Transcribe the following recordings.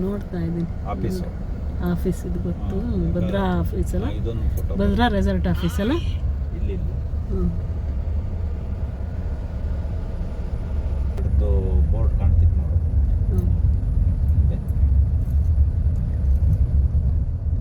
ನೋಡ್ತಾ ಇದ್ದೀನಿ. ಆಫೀಸ್ ಇದು ಗೊತ್ತು. ಭದ್ರಾ ಆಫೀಸ್ ಅಲ್ಲ, ಭದ್ರಾ ರೆಸಾರ್ಟ್ ಆಫೀಸ್ ಅಲ್ಲ. ಬೋರ್ಡ್ ಕಾಣ್ತಿತ್ತು ನೋಡು.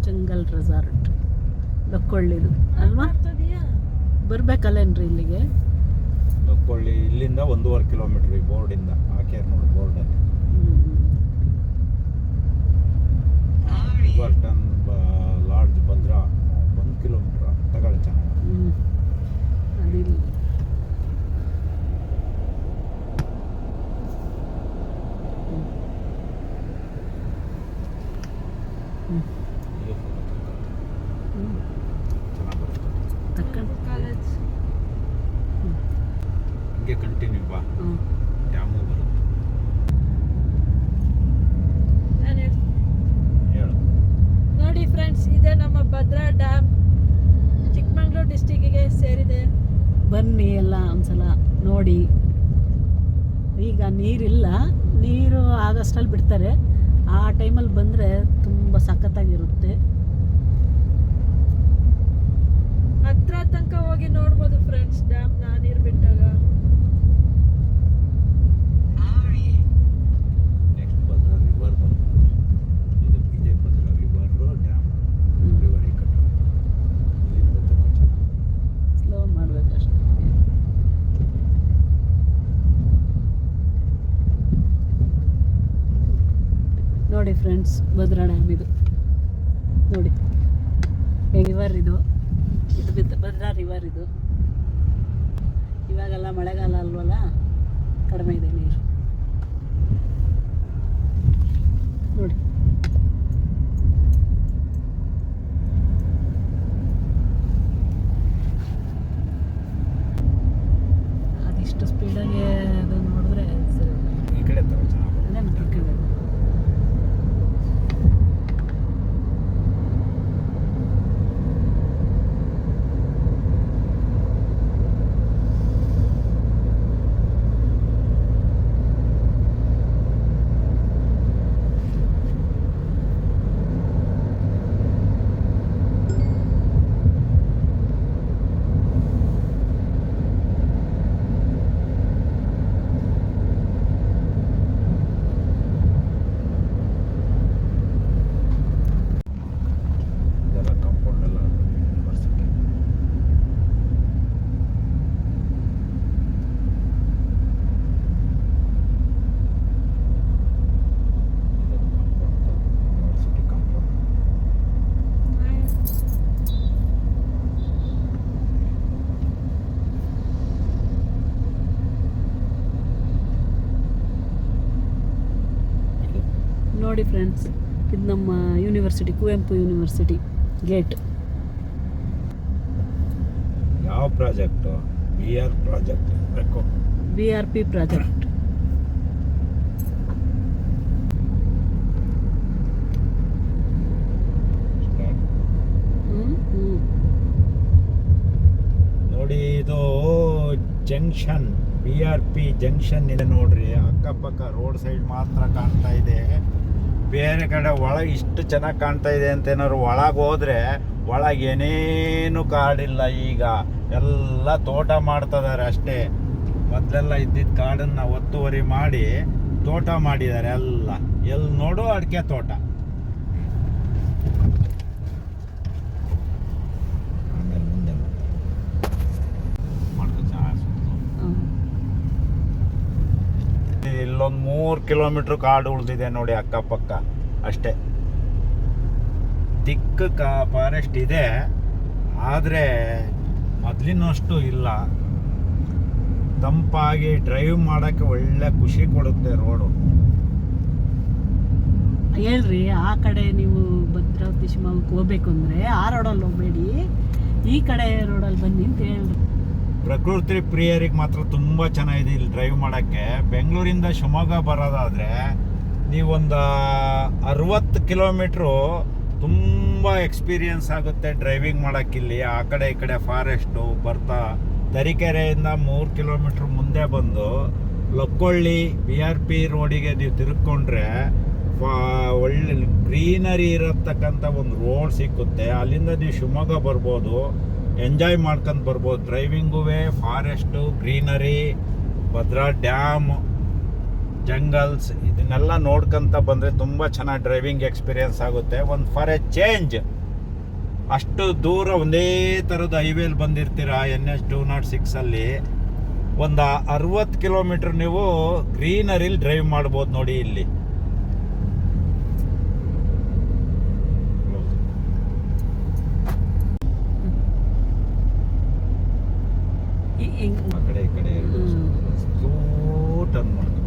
ಜಂಗಲ್ ರೆಸಾರ್ಟ್ ಲಕ್ಕೊಳ್ಳಿದು ಅಲ್ವಾ? ಬರ್ಬೇಕಲ್ಲೇನ್ರಿ ಇಲ್ಲಿಗೆ? ಲಕ್ಕೊಳ್ಳಿ ಇಲ್ಲಿಂದ 1.5 ಕಿಲೋಮೀಟರ್ ಈ ಬೋರ್ಡಿಂದ ಹಾಕ್ಯಾರ ನೋಡಿ ಬೋರ್ಡಲ್ಲಿ. ರಿವರ್ಟನ್ ಲಾಡ್ಜ್ ಭದ್ರಾ 1 ಕಿಲೋಮೀಟರ್ ತಗೊಳ್ಳಿ ಚೆನ್ನಾಗಿ. ಅದಿಲ್ಲ ಚೆನ್ನಾಗಿ ಬರುತ್ತೆ. ಹಿಂಗೆ ಕಂಟಿನ್ಯೂ ಬಾ, ಡ್ಯಾಮು ಬರುತ್ತೆ. ಹೇಳು. ನೋಡಿ ಫ್ರೆಂಡ್ಸ್, ಇದೇ ನಮ್ಮ ಭದ್ರಾ ಡ್ಯಾಮ್, ಚಿಕ್ಕಮಗಳೂರು ಡಿಸ್ಟಿಕ್ಕಿಗೆ ಸೇರಿದೆ. ಬನ್ನಿ ಎಲ್ಲ ಒಂದ್ಸಲ ನೋಡಿ. ಈಗ ನೀರಿಲ್ಲ, ನೀರು ಆಗಸ್ಟಲ್ಲಿ ಬಿಡ್ತಾರೆ. ಆ ಟೈಮಲ್ಲಿ ಬಂದರೆ ತುಂಬ ಸಖತ್ತಾಗಿರುತ್ತೆ. ಹತ್ರ ತನಕ ಹೋಗಿ ನೋಡ್ಬೋದು ಫ್ರೆಂಡ್ಸ್ ಡ್ಯಾಮ್ನ ನೀರು ಬಿಟ್ಟಾಗ. ನೆಕ್ಸ್ಟ್ ಭದ್ರಾ ರಿವರ್ ಬರುತ್ತೆ. ಇದೇ ಭದ್ರಾ ರಿವರ್ ಡ್ಯಾಮ್. ರಿವರ್ ಈ ಕಡೆ ಇಲ್ಲಿಂದ ತುಂಬ ಚೆನ್ನಾಗಿ ಸ್ಲೋ ಮಾಡಬೇಕಷ್ಟೇ. ನೋಡಿ ಫ್ರೆಂಡ್ಸ್, ಭದ್ರಾ ಡ್ಯಾಮ್ ಇದು ನೋಡಿ. ರಿವರ್ ಇದು ಭದ್ರಾ ರಿವರ್ ಇದು. ಇವಾಗೆಲ್ಲ ಮಳೆಗಾಲ ಅಲ್ವಲ್ಲ, ಕಡಿಮೆ ಇದೆ ನೀರು ನೋಡಿ. ಅದಿಷ್ಟು ಸ್ಪೀಡಾಗಿ ಅದು ನೋಡಿದ್ರೆ ಸರಿ. ಈ ಕಡೆ ತರ ಚೆನ್ನಾಗಿ ಅದೇ ಮತ್ತೆ ಈ ಕಡೆ ನೋಡಿ ಫ್ರೆಂಡ್ಸ್. ಇದು ನಮ್ಮ ಯೂನಿವರ್ಸಿಟಿ, ಕುವೆಂಪು ಯೂನಿವರ್ಸಿಟಿ ಗೇಟ್. ಯಾವ ಪ್ರಾಜೆಕ್ಟು? ಪ್ರಾಜೆಕ್ಟ್ ಬೇಕು. BRP project. ನೋಡಿ, ಇದು ಜಂಕ್ಷನ್, BRP ಜಂಕ್ಷನ್ ಇದೆ ನೋಡ್ರಿ. ಅಕ್ಕಪಕ್ಕ ರೋಡ್ ಸೈಡ್ ಮಾತ್ರ ಕಾಣ್ತಾ ಇದೆ. ಬೇರೆ ಕಡೆ ಒಳಗೆ ಇಷ್ಟು ಚೆನ್ನಾಗಿ ಕಾಣ್ತಾ ಇದೆ ಅಂತ ಏನಾದ್ರು ಒಳಗೆ ಹೋದ್ರೆ ಒಳಗೆ ಏನೇನು ಕಾಡಿಲ್ಲ. ಈಗ ಎಲ್ಲ ತೋಟ ಮಾಡ್ತಿದ್ದಾರೆ ಅಷ್ಟೇ. ಮೊದಲೆಲ್ಲ ಇದ್ದಿದ್ದ ಕಾಡನ್ನು ಒತ್ತುವರಿ ಮಾಡಿ ತೋಟ ಮಾಡಿದ್ದಾರೆ. ಎಲ್ಲ ಎಲ್ಲಿ ನೋಡು ಅಡಿಕೆ ತೋಟ. ಆಮೇಲೆ ಮುಂದೆ ಇಲ್ಲೊಂದು 3 ಕಿಲೋಮೀಟ್ರ್ ಕಾಡು ಉಳಿದಿದೆ ನೋಡಿ ಅಕ್ಕಪಕ್ಕ ಅಷ್ಟೇ. ದಿಕ್ಕ ಫಾರೆಸ್ಟ್ ಇದೆ, ಆದರೆ ಮೊದಲಿನಷ್ಟು ಇಲ್ಲ. ತಂಪಾಗಿ ಡ್ರೈವ್ ಮಾಡೋಕ್ಕೆ ಒಳ್ಳೆ ಖುಷಿ ಕೊಡುತ್ತೆ ರೋಡು. ಹೇಳ್ರಿ, ಆ ಕಡೆ ನೀವು ಭದ್ರಾವತಿ ಶಿವಮೊಗ್ಗಕ್ಕೆ ಹೋಗ್ಬೇಕು ಅಂದರೆ ಆ ರೋಡಲ್ಲಿ ಹೋಗಬೇಡಿ, ಈ ಕಡೆ ರೋಡಲ್ಲಿ ಬನ್ನಿ ಅಂತ ಹೇಳ್ರಿ. ಪ್ರಕೃತಿ ಪ್ರಿಯರಿಗೆ ಮಾತ್ರ ತುಂಬ ಚೆನ್ನಾಗಿದೆ ಇಲ್ಲಿ ಡ್ರೈವ್ ಮಾಡೋಕ್ಕೆ. ಬೆಂಗಳೂರಿಂದ ಶಿವಮೊಗ್ಗ ಬರೋದಾದರೆ ನೀವೊಂದು 60 ಕಿಲೋಮೀಟ್ರು ತುಂಬ ಎಕ್ಸ್ಪೀರಿಯನ್ಸ್ ಆಗುತ್ತೆ ಡ್ರೈವಿಂಗ್ ಮಾಡೋಕ್ಕಿಲ್ಲಿ. ಆ ಕಡೆ ಈ ಕಡೆ ಫಾರೆಸ್ಟು ಬರ್ತಾ ತರೀಕೆರೆಯಿಂದ 3 ಕಿಲೋಮೀಟ್ರ್ ಮುಂದೆ ಬಂದು ಲಕ್ಕೊಳ್ಳಿ BRP ರೋಡಿಗೆ ನೀವು ತಿರುಗ್ಕೊಂಡ್ರೆ ಒಳ್ಳೆ ಗ್ರೀನರಿ ಇರತಕ್ಕಂಥ ಒಂದು ರೋಡ್ ಸಿಕ್ಕುತ್ತೆ. ಅಲ್ಲಿಂದ ನೀವು ಶಿವಮೊಗ್ಗ ಬರ್ಬೋದು, ಎಂಜಾಯ್ ಮಾಡ್ಕೊಂಡು ಬರ್ಬೋದು. ಡ್ರೈವಿಂಗೂ forest, greenery, Bhadra dam, jungles ಇದನ್ನೆಲ್ಲ ನೋಡ್ಕೊಂತ ಬಂದರೆ ತುಂಬ ಚೆನ್ನಾಗಿ ಡ್ರೈವಿಂಗ್ ಎಕ್ಸ್ಪೀರಿಯನ್ಸ್ ಆಗುತ್ತೆ. ಒಂದು ಫಾರ್ ಎ ಚೇಂಜ್ ಅಷ್ಟು ದೂರ ಒಂದೇ ಥರದ ಹೈವೇಲಿ ಬಂದಿರ್ತೀರ NH 206 ಒಂದು 60 ಕಿಲೋಮೀಟ್ರ್ ನೀವು ಗ್ರೀನರಿಲಿ ಡ್ರೈವ್ ಮಾಡ್ಬೋದು ನೋಡಿ. ಇಲ್ಲಿ ಆ ಕಡೆ ಈ ಕಡೆ ಟರ್ನ್ ಮಾಡ್ಕೊಂಡು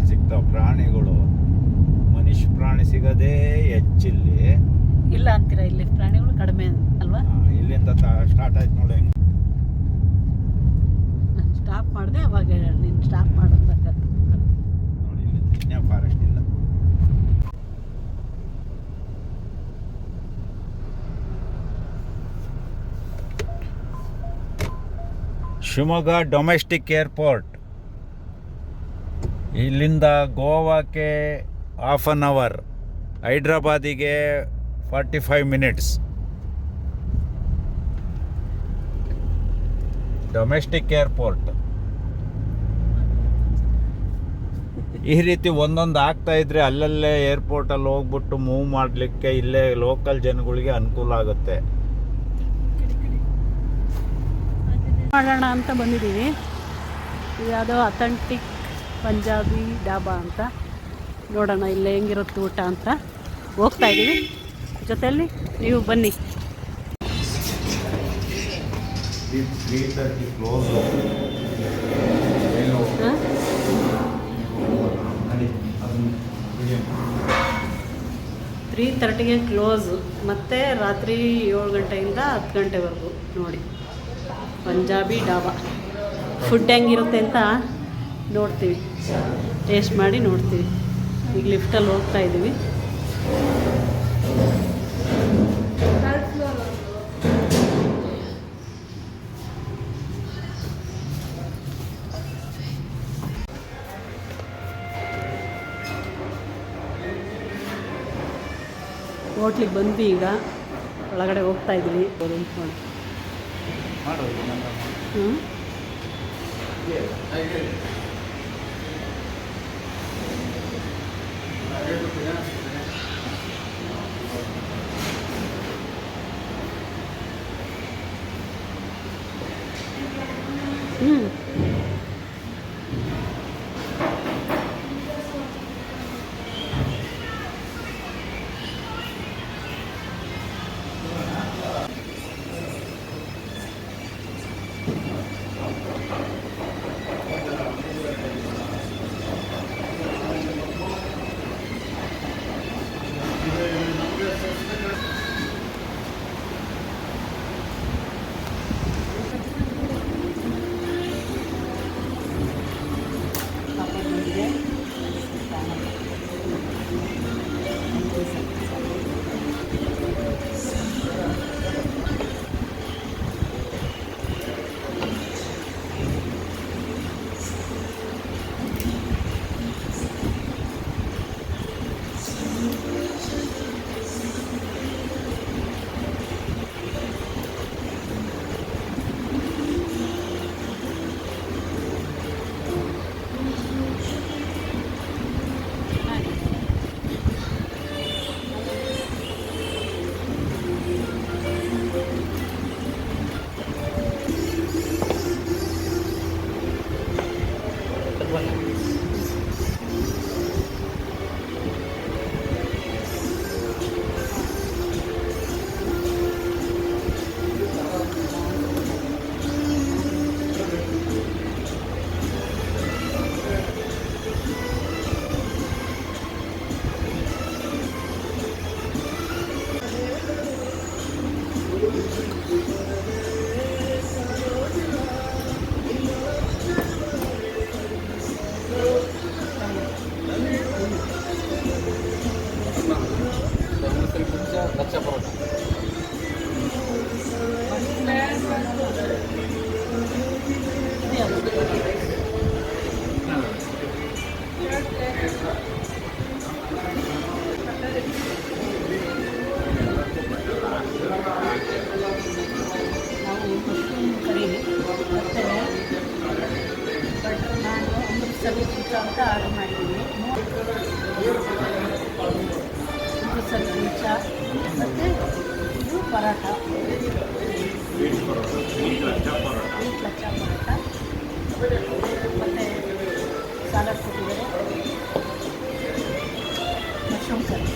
ಸಿಗ್ತಾವ ಪ್ರಾಣಿಗಳು. ಮನುಷ್ಯ ಪ್ರಾಣಿ ಸಿಗೋದೇ ಹೆಚ್ಚಿಲ್ಲಿ. ಇಲ್ಲ ಅಂತೀರಾ? ಇಲ್ಲಿ ಪ್ರಾಣಿಗಳು ಕಡಿಮೆ ಅಲ್ವಾ? ಇಲ್ಲಿಂದ ಸ್ಟಾರ್ಟ್ ಆಯ್ತು ನೋಡಿ. ಸ್ಟಾಪ್ ಮಾಡಿದೆ ಅವಾಗ ನೀನು ಸ್ಟಾಪ್ ಮಾಡೋದು ನೋಡಿ, ಇಲ್ಲಿ ಇನ್ನೇ ಫಾರೆಸ್ಟ್ ಇಲ್ಲ. Shivamogga domestic airport. ಇಲ್ಲಿಂದ ಗೋವಾಕ್ಕೆ ಹಾಫ್ ಆನ್ ಅವರ್, ಹೈದ್ರಾಬಾದಿಗೆ 45 ಮಿನಿಟ್ಸ್. ಡೊಮೆಸ್ಟಿಕ್ ಏರ್ಪೋರ್ಟ್ ಈ ರೀತಿ ಒಂದೊಂದು ಆಗ್ತಾ ಇದ್ರೆ ಅಲ್ಲಲ್ಲೇ ಏರ್ಪೋರ್ಟಲ್ಲಿ ಹೋಗ್ಬಿಟ್ಟು ಮೂವ್ ಮಾಡಲಿಕ್ಕೆ ಇಲ್ಲೇ ಲೋಕಲ್ ಜನಗಳಿಗೆ ಅನುಕೂಲ ಆಗುತ್ತೆ. ಮಾಡೋಣ ಅಂತ ಬಂದಿದ್ದೀವಿ. ಇದು ಯಾವುದೋ ಅಥೆಂಟಿಕ್ ಪಂಜಾಬಿ ಡಾಬಾ ಅಂತ. ನೋಡೋಣ ಇಲ್ಲೇ ಹೆಂಗಿರುತ್ತೆ ಊಟ ಅಂತ. ಹೋಗ್ತಾ ಇದ್ದೀವಿ, ಜೊತೆಯಲ್ಲಿ ನೀವು ಬನ್ನಿ. ಹಾಂ, 3:30ಗೆ ಕ್ಲೋಸು, ಮತ್ತು ರಾತ್ರಿ 7 ಗಂಟೆಯಿಂದ 10 ಗಂಟೆವರೆಗೂ. ನೋಡಿ, ಪಂಜಾಬಿ ಡಾಬಾ. ಫುಡ್ ಹೆಂಗಿರುತ್ತೆ ಅಂತ ನೋಡ್ತೀವಿ, ಟೇಸ್ಟ್ ಮಾಡಿ ನೋಡ್ತೀವಿ. ಈಗ ಲಿಫ್ಟಲ್ಲಿ ಹೋಗ್ತಾ ಇದ್ದೀವಿ. ಹೋಟ್ಲಿಗೆ ಬಂದ್ವಿ, ಈಗ ಒಳಗಡೆ ಹೋಗ್ತಾ ಇದ್ದೀವಿ. ನೋಡಿ, ಹ್ಞೂ ಲಕ್ಷ ಪರೋಟ. ನಾವು ಮಶ್ರೂಮ್ ಕರಿ ಮತ್ತು ಬಟರ್ ನಾನ್ ಅಮೃತ್ಸರಿ ಕುಲ್ಚಾ ಅಂತ ಆರ್ಡರ್ ಮಾಡಿದ್ದೀವಿ. ಅಮೃತ್ಸರಿ ಕುಲ್ಚಾ ಮತ್ತು ಇದು ಪರಾಠ, ಸ್ವೀಟ್ ಲಚ್ಚಾ ಪರೋಟ ಮತ್ತು ಸಾಲಡ್ ಕೊಟ್ಟಿದ್ದಾರೆ, ಮಶ್ರೂಮ್ ಕರಿ.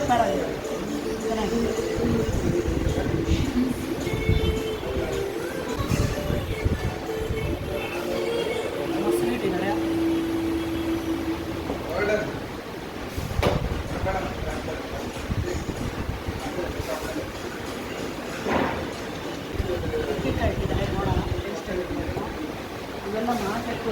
ಪರವಾಗಿಲ್ಲ, ಚೆನ್ನಾಗಿದೆ. ಮೊಸರು ಇಟ್ಟಿದ್ದಾರೆ. ಉಪ್ಪಿನಕಾಯಿ ಇಟ್ಟಿದ್ದಾರೆ, ನೋಡೋಣ ಟೇಸ್ಟ್ ಆಗಿರ್ಬೇಕು. ಇವೆಲ್ಲ ಮಾಡಬೇಕು.